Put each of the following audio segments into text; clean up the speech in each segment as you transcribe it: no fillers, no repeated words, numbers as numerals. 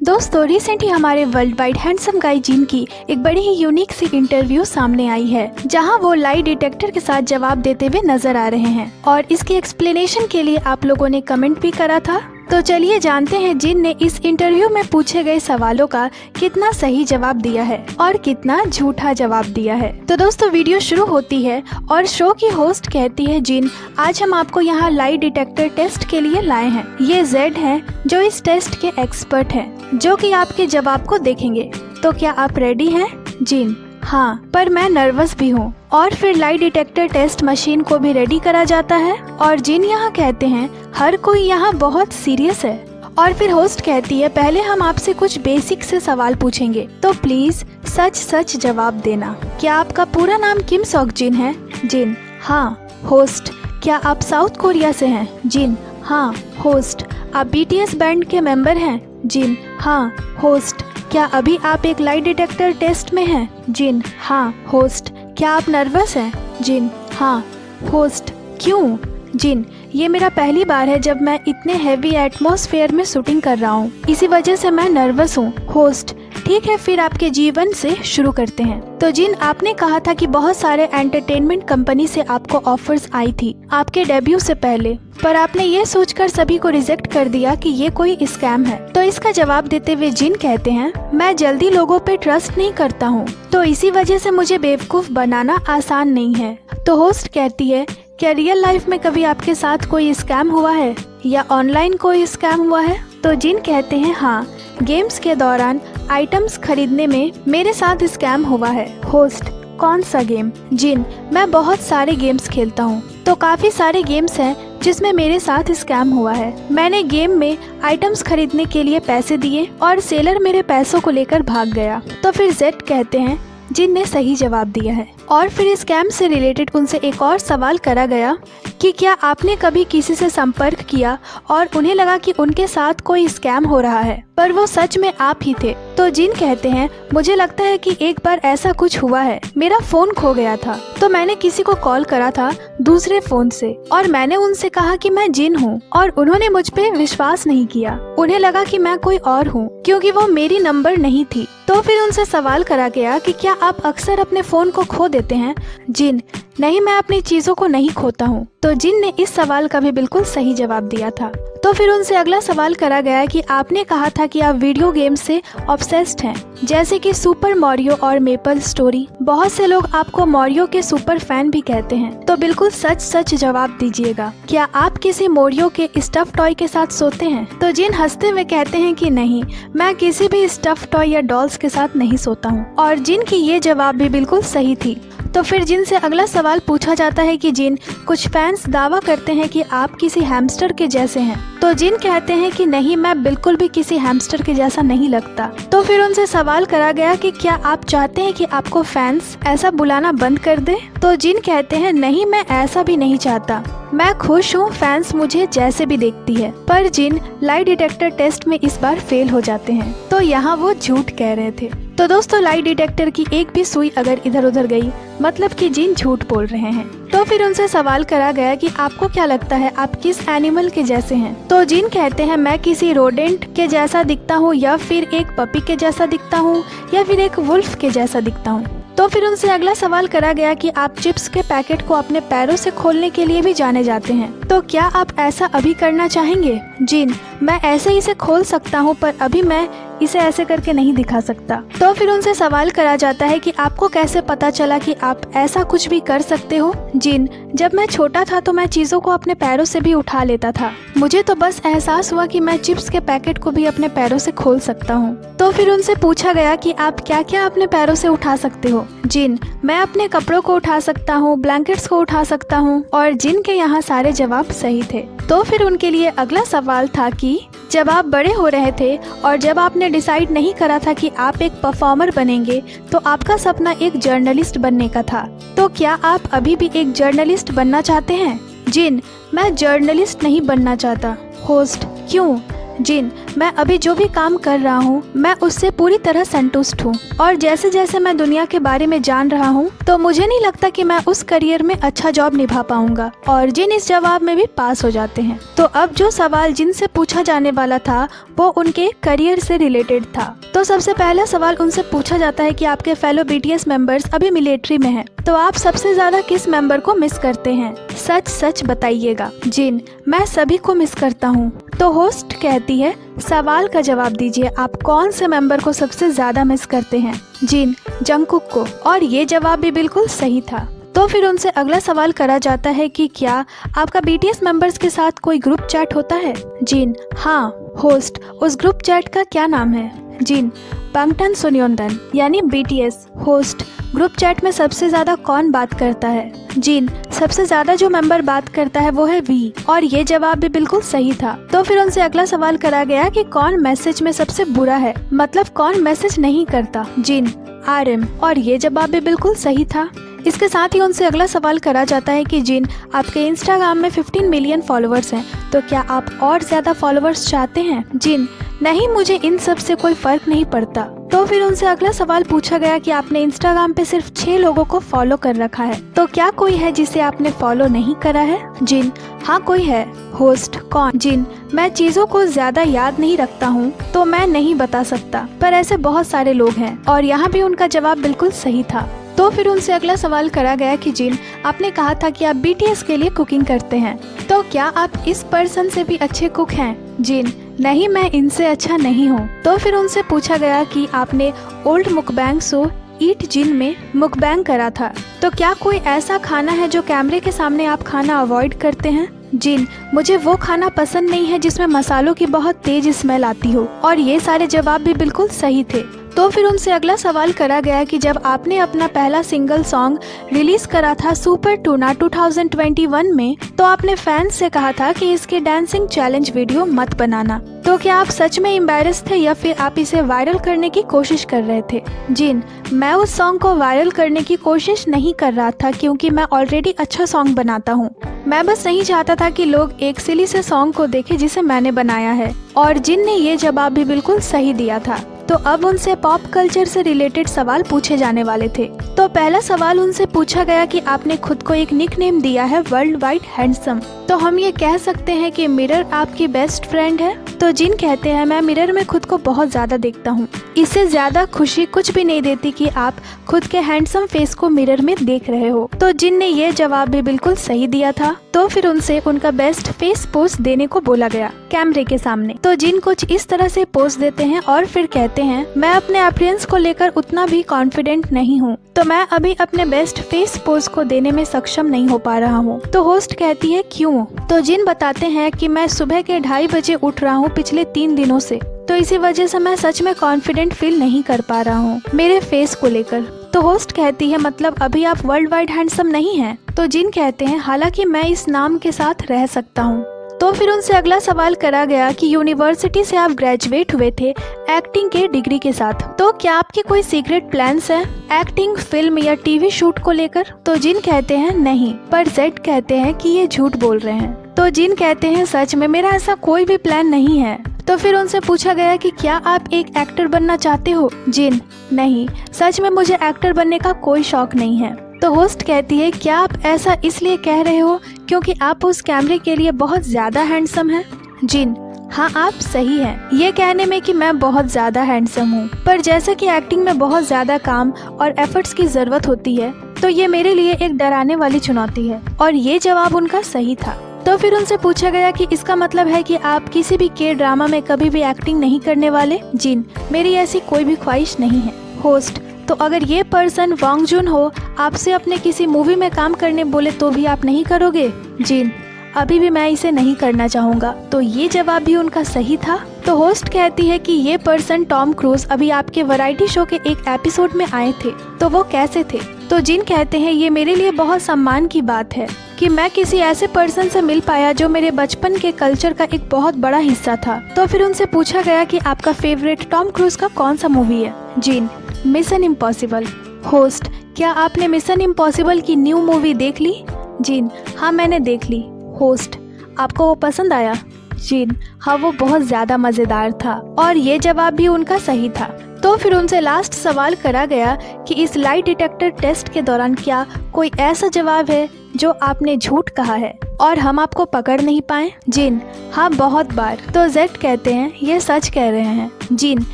दोस्तों रिसेंटली हमारे world wide handsome guy जिन की एक बड़ी ही यूनिक सी इंटरव्यू सामने आई है, जहां वो लाई डिटेक्टर के साथ जवाब देते हुए नजर आ रहे हैं और इसकी एक्सप्लेनेशन के लिए आप लोगों ने कमेंट भी करा था। तो चलिए जानते हैं जिन ने इस इंटरव्यू में पूछे गए सवालों का कितना सही जवाब दिया है और कितना झूठा जवाब दिया है। तो दोस्तों वीडियो शुरू होती है और शो की होस्ट कहती है, जिन आज हम आपको यहाँ लाई डिटेक्टर टेस्ट के लिए लाए हैं। ये जेड है जो इस टेस्ट के एक्सपर्ट हैं, जो कि आपके जवाब को देखेंगे। तो क्या आप रेडी हैं? जिन हाँ, पर मैं नर्वस भी हूँ। और फिर लाई डिटेक्टर टेस्ट मशीन को भी रेडी करा जाता है और जिन यहाँ कहते हैं हर कोई यहाँ बहुत सीरियस है। और फिर होस्ट कहती है, पहले हम आपसे कुछ बेसिक से सवाल पूछेंगे, तो प्लीज सच सच जवाब देना। क्या आपका पूरा नाम किम सॉक जिन है? जिन हाँ। होस्ट क्या आप साउथ कोरिया से हैं? जिन हाँ। होस्ट आप बीटीएस बैंड के मेंबर हैं? जिन हाँ। होस्ट क्या अभी आप एक लाई डिटेक्टर टेस्ट में हैं? जिन हाँ। होस्ट क्या आप नर्वस हैं? जिन हाँ। होस्ट क्यों? जिन ये मेरा पहली बार है जब मैं इतने हैवी एटमॉस्फेयर में शूटिंग कर रहा हूँ, इसी वजह से मैं नर्वस हूँ। होस्ट ठीक है, फिर आपके जीवन से शुरू करते हैं। तो जिन आपने कहा था कि बहुत सारे एंटरटेनमेंट कंपनी से आपको ऑफर्स आई थी आपके डेब्यू से पहले, पर आपने ये सोचकर सभी को रिजेक्ट कर दिया कि ये कोई स्कैम है। तो इसका जवाब देते हुए जिन कहते हैं, मैं जल्दी लोगों पे ट्रस्ट नहीं करता हूँ, तो इसी वजह से मुझे बेवकूफ बनाना आसान नहीं है। तो होस्ट कहती है, क्या रियल लाइफ में कभी आपके साथ कोई स्कैम हुआ है या ऑनलाइन कोई स्कैम हुआ है? तो जिन कहते हैं, हाँ, गेम्स के दौरान आइटम्स खरीदने में मेरे साथ स्कैम हुआ है। होस्ट कौन सा गेम? जिन मैं बहुत सारे गेम्स खेलता हूँ, तो काफी सारे गेम्स हैं जिसमें मेरे साथ स्कैम हुआ है। मैंने गेम में आइटम्स खरीदने के लिए पैसे दिए और सेलर मेरे पैसों को लेकर भाग गया। तो फिर जेड कहते हैं, जिन ने सही जवाब दिया है। और फिर स्कैम से रिलेटेड उनसे एक और सवाल करा गया कि क्या आपने कभी किसी से संपर्क किया और उन्हें लगा कि उनके साथ कोई स्कैम हो रहा है, पर वो सच में आप ही थे? तो जिन कहते हैं, मुझे लगता है कि एक बार ऐसा कुछ हुआ है। मेरा फोन खो गया था, तो मैंने किसी को कॉल करा था दूसरे फोन से और मैंने उनसे कहा कि मैं जिन हूँ और उन्होंने मुझ पे विश्वास नहीं किया। उन्हें लगा कि मैं कोई और हूँ क्योंकि वो मेरी नंबर नहीं थी। तो फिर उनसे सवाल करा गया कि क्या आप अक्सर अपने फोन को खो देते हैं? जिन नहीं, मैं अपनी चीजों को नहीं खोता हूँ। तो जिन ने इस सवाल का भी बिल्कुल सही जवाब दिया था। तो फिर उनसे अगला सवाल करा गया कि आपने कहा था कि आप वीडियो गेम से ऑब्सेस्ड हैं, जैसे कि सुपर मॉरियो और मेपल स्टोरी। बहुत से लोग आपको मॉरियो के सुपर फैन भी कहते हैं, तो बिल्कुल सच सच जवाब दीजिएगा। क्या आप किसी मॉरियो के स्टफ टॉय के साथ सोते हैं? तो जिन हंसते हुए कहते हैं कि नहीं, मैं किसी भी स्टफ टॉय या डॉल्स के साथ नहीं सोता हूँ। और जिन की ये जवाब भी बिल्कुल सही थी। तो फिर जिन से अगला सवाल पूछा जाता है कि जिन कुछ फैंस दावा करते हैं कि आप किसी हैमस्टर के जैसे हैं। तो जिन कहते हैं कि नहीं, मैं बिल्कुल भी किसी हैमस्टर के जैसा नहीं लगता। तो फिर उनसे सवाल करा गया कि क्या आप चाहते हैं कि आपको फैंस ऐसा बुलाना बंद कर दे? तो जिन कहते हैं, नहीं, मैं ऐसा भी नहीं चाहता, मैं खुश हूँ फैंस मुझे जैसे भी देखती है। पर जिन लाई डिटेक्टर टेस्ट में इस बार फेल हो जाते हैं, तो यहाँ वो झूठ कह रहे थे। तो दोस्तों लाई डिटेक्टर की एक भी सुई अगर इधर उधर गई, मतलब कि जिन झूठ बोल रहे हैं। तो फिर उनसे सवाल करा गया कि आपको क्या लगता है आप किस एनिमल के जैसे हैं? तो जिन कहते हैं, मैं किसी रोडेंट के जैसा दिखता हूँ, या फिर एक पपी के जैसा दिखता हूँ, या फिर एक वुल्फ के जैसा दिखता हूँ। तो फिर उनसे अगला सवाल करा गया कि आप चिप्स के पैकेट को अपने पैरों से खोलने के लिए भी जाने जाते हैं, तो क्या आप ऐसा अभी करना चाहेंगे? जिन मैं ऐसे इसे खोल सकता हूँ, पर अभी मैं इसे ऐसे करके नहीं दिखा सकता। तो फिर उनसे सवाल करा जाता है कि आपको कैसे पता चला कि आप ऐसा कुछ भी कर सकते हो? जिन जब मैं छोटा था तो मैं चीजों को अपने पैरों से भी उठा लेता था। मुझे तो बस एहसास हुआ कि मैं चिप्स के पैकेट को भी अपने पैरों से खोल सकता हूँ। तो फिर उनसे पूछा गया कि आप क्या क्या अपने पैरों से उठा सकते हो? जिन मैं अपने कपड़ों को उठा सकता हूँ, ब्लैंकेट्स को उठा सकता हूँ। और जिन के यहाँ सारे जवाब सही थे। तो फिर उनके लिए अगला सवाल था कि जब आप बड़े हो रहे थे और जब आपने डिसाइड नहीं करा था कि आप एक परफॉर्मर बनेंगे, तो आपका सपना एक जर्नलिस्ट बनने का था, तो क्या आप अभी भी एक जर्नलिस्ट बनना चाहते हैं? जिन मैं जर्नलिस्ट नहीं बनना चाहता। होस्ट क्यों? जिन, मैं अभी जो भी काम कर रहा हूँ मैं उससे पूरी तरह संतुष्ट हूँ और जैसे जैसे मैं दुनिया के बारे में जान रहा हूँ तो मुझे नहीं लगता कि मैं उस करियर में अच्छा जॉब निभा पाऊंगा। और जिन इस जवाब में भी पास हो जाते हैं। तो अब जो सवाल जिन से पूछा जाने वाला था वो उनके करियर से रिलेटेड था। तो सबसे पहला सवाल उनसे पूछा जाता है कि आपके फेलो BTS मेंबर्स अभी मिलिट्री में हैं, तो आप सबसे ज्यादा किस मेंबर को मिस करते हैं? सच सच बताइएगा। जिन, मैं सभी को मिस करता हूँ। तो होस्ट कहती है सवाल का जवाब दीजिए, आप कौन से मेंबर को सबसे ज्यादा मिस करते हैं? जिन, जंगकुक को। और ये जवाब भी बिल्कुल सही था। तो फिर उनसे अगला सवाल करा जाता है कि क्या आपका BTS मेंबर्स के साथ कोई ग्रुप चैट होता है? जिन, हाँ। होस्ट, उस ग्रुप चैट का क्या नाम है? जिन, बंगटन सुन्योंदन यानी BTS। होस्ट, ग्रुप चैट में सबसे ज्यादा कौन बात करता है? जिन, सबसे ज्यादा जो मेंबर बात करता है वो है वी। और ये जवाब भी बिल्कुल सही था। तो फिर उनसे अगला सवाल करा गया कि कौन मैसेज में सबसे बुरा है, मतलब कौन मैसेज नहीं करता? जिन, RM। और ये जवाब भी बिल्कुल सही था। इसके साथ ही उनसे अगला सवाल करा जाता है कि जिन, आपके इंस्टाग्राम में 15 मिलियन फॉलोअर्स हैं, तो क्या आप और ज्यादा फॉलोअर्स चाहते हैं? जिन, नहीं, मुझे इन सब से कोई फर्क नहीं पड़ता। तो फिर उनसे अगला सवाल पूछा गया कि आपने इंस्टाग्राम पे सिर्फ 6 लोगों को फॉलो कर रखा है, तो क्या कोई है जिसे आपने फॉलो नहीं करा है? जिन, हाँ कोई है। होस्ट, कौन? जिन, मैं चीजों को ज्यादा याद नहीं रखता हूँ तो मैं नहीं बता सकता, पर ऐसे बहुत सारे लोग हैं। और यहाँ भी उनका जवाब बिल्कुल सही था। तो फिर उनसे अगला सवाल करा गया कि जिन, आपने कहा था कि आप BTS के लिए कुकिंग करते हैं, तो क्या आप इस पर्सन से भी अच्छे कुक हैं? जिन, नहीं, मैं इनसे अच्छा नहीं हूँ। तो फिर उनसे पूछा गया कि आपने ओल्ड मुकबैंग शो ईट जिन में मुकबैंग करा था, तो क्या कोई ऐसा खाना है जो कैमरे के सामने आप खाना अवॉइड करते हैं? जिन, मुझे वो खाना पसंद नहीं है जिसमें मसालों की बहुत तेज स्मेल आती हो। और ये सारे जवाब भी बिल्कुल सही थे। तो फिर उनसे अगला सवाल करा गया कि जब आपने अपना पहला सिंगल सॉन्ग रिलीज करा था सुपर टूना 2021 में, तो आपने फैंस से कहा था कि इसके डांसिंग चैलेंज वीडियो मत बनाना, तो क्या आप सच में एम्बैरेस थे या फिर आप इसे वायरल करने की कोशिश कर रहे थे? जिन, मैं उस सॉन्ग को वायरल करने की कोशिश नहीं कर रहा था क्योंकि मैं ऑलरेडी अच्छा सॉन्ग बनाता हूँ। मैं बस नहीं चाहता था कि लोग एक सिली से सॉन्ग को देखें जिसे मैंने बनाया है। और जिन ने ये जवाब भी बिल्कुल सही दिया था। तो अब उनसे पॉप कल्चर से रिलेटेड सवाल पूछे जाने वाले थे। तो पहला सवाल उनसे पूछा गया कि आपने खुद को एक निकनेम दिया है वर्ल्ड वाइड हैंडसम, तो हम ये कह सकते हैं कि मिरर आपकी बेस्ट फ्रेंड है? तो जिन कहते हैं मैं मिरर में खुद को बहुत ज्यादा देखता हूँ, इससे ज्यादा खुशी कुछ भी नहीं देती कि आप खुद के हैंडसम फेस को मिरर में देख रहे हो। तो जिन ने ये जवाब भी बिल्कुल सही दिया था। तो फिर उनसे उनका बेस्ट फेस पोज देने को बोला गया कैमरे के सामने। तो जिन कुछ इस तरह से पोज देते हैं और फिर कहते हैं मैं अपने अपीयरेंस को लेकर उतना भी कॉन्फिडेंट नहीं हूँ, तो मैं अभी अपने बेस्ट फेस पोज को देने में सक्षम नहीं हो पा रहा हूँ। तो होस्ट कहती है क्यों? तो जिन बताते हैं कि मैं सुबह के 2:30 बजे उठ रहा हूँ पिछले 3 दिनों से, तो इसी वजह से मैं सच में कॉन्फिडेंट फील नहीं कर पा रहा हूँ मेरे फेस को लेकर। तो होस्ट कहती है मतलब अभी आप वर्ल्ड वाइड हैंडसम नहीं हैं? तो जिन कहते हैं हालांकि मैं इस नाम के साथ रह सकता हूँ। तो फिर उनसे अगला सवाल करा गया कि यूनिवर्सिटी से आप ग्रेजुएट हुए थे एक्टिंग के डिग्री के साथ, तो क्या आपके कोई सीक्रेट प्लान्स हैं एक्टिंग, फिल्म या टीवी शूट को लेकर? तो जिन कहते हैं नहीं, पर जेड कहते हैं कि ये झूठ बोल रहे हैं। तो जिन कहते हैं सच में मेरा ऐसा कोई भी प्लान नहीं है। तो फिर उनसे पूछा गया कि क्या आप एक एक्टर बनना चाहते हो? जिन, नहीं, सच में मुझे एक्टर बनने का कोई शौक नहीं है। तो होस्ट कहती है क्या आप ऐसा इसलिए कह रहे हो क्योंकि आप उस कैमरे के लिए बहुत ज्यादा हैंडसम हैं? जिन, हाँ आप सही हैं ये कहने में कि मैं बहुत ज्यादा हैंडसम हूँ, पर जैसे कि एक्टिंग में बहुत ज्यादा काम और एफर्ट्स की जरूरत होती है, तो ये मेरे लिए एक डराने वाली चुनौती है। और ये जवाब उनका सही था। तो फिर उनसे पूछा गया कि इसका मतलब है कि आप किसी भी के ड्रामा में कभी भी एक्टिंग नहीं करने वाले? जिन, मेरी ऐसी कोई भी ख्वाहिश नहीं है। होस्ट, तो अगर ये पर्सन वांग जुन हो आपसे अपने किसी मूवी में काम करने बोले तो भी आप नहीं करोगे? जिन, अभी भी मैं इसे नहीं करना चाहूँगा। तो ये जवाब भी उनका सही था। तो होस्ट कहती है कि ये पर्सन टॉम क्रूज अभी आपके वैरायटी शो के एक एपिसोड में आए थे, तो वो कैसे थे? तो जिन कहते हैं ये मेरे लिए बहुत सम्मान की बात है कि मैं किसी ऐसे पर्सन से मिल पाया जो मेरे बचपन के कल्चर का एक बहुत बड़ा हिस्सा था। तो फिर उनसे पूछा गया कि आपका फेवरेट टॉम क्रूज का कौन सा मूवी है? जिन, मिशन इम्पॉसिबल। होस्ट, क्या आपने मिशन इम्पॉसिबल की न्यू मूवी देख ली? जिन, हाँ मैंने देख ली। होस्ट, आपको वो पसंद आया? जिन, हाँ वो बहुत ज्यादा मजेदार था और ये जवाब भी उनका सही था। तो फिर उनसे लास्ट सवाल करा गया कि इस लाई डिटेक्टर टेस्ट के दौरान क्या कोई ऐसा जवाब है जो आपने झूठ कहा है और हम आपको पकड़ नहीं पाए। जिन, हाँ बहुत बार। तो जेड कहते हैं ये सच कह रहे हैं। जिन,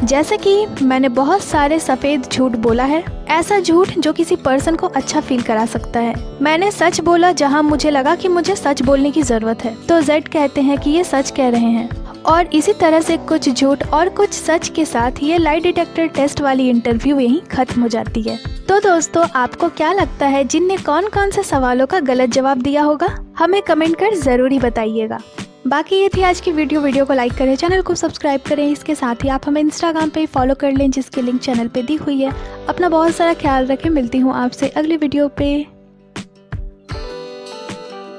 जैसे कि मैंने बहुत सारे सफेद झूठ बोला है, ऐसा झूठ जो किसी पर्सन को अच्छा फील करा सकता है। मैंने सच बोला जहां मुझे लगा कि मुझे सच बोलने की जरूरत है। तो जेड कहते हैं कि ये सच कह रहे हैं। और इसी तरह से कुछ झूठ और कुछ सच के साथ ये लाई डिटेक्टर टेस्ट वाली इंटरव्यू यहीं खत्म हो जाती है। तो दोस्तों, आपको क्या लगता है जिन ने कौन कौन से सवालों का गलत जवाब दिया होगा? हमें कमेंट कर जरूर बताइएगा। बाकी ये थी आज की वीडियो को लाइक करें, चैनल को सब्सक्राइब करें। इसके साथ ही आप हमें इंस्टाग्राम पे फॉलो कर लें जिसकी लिंक चैनल पे दी हुई है। अपना बहुत सारा ख्याल रखें। मिलती हूँ आपसे अगली वीडियो पे।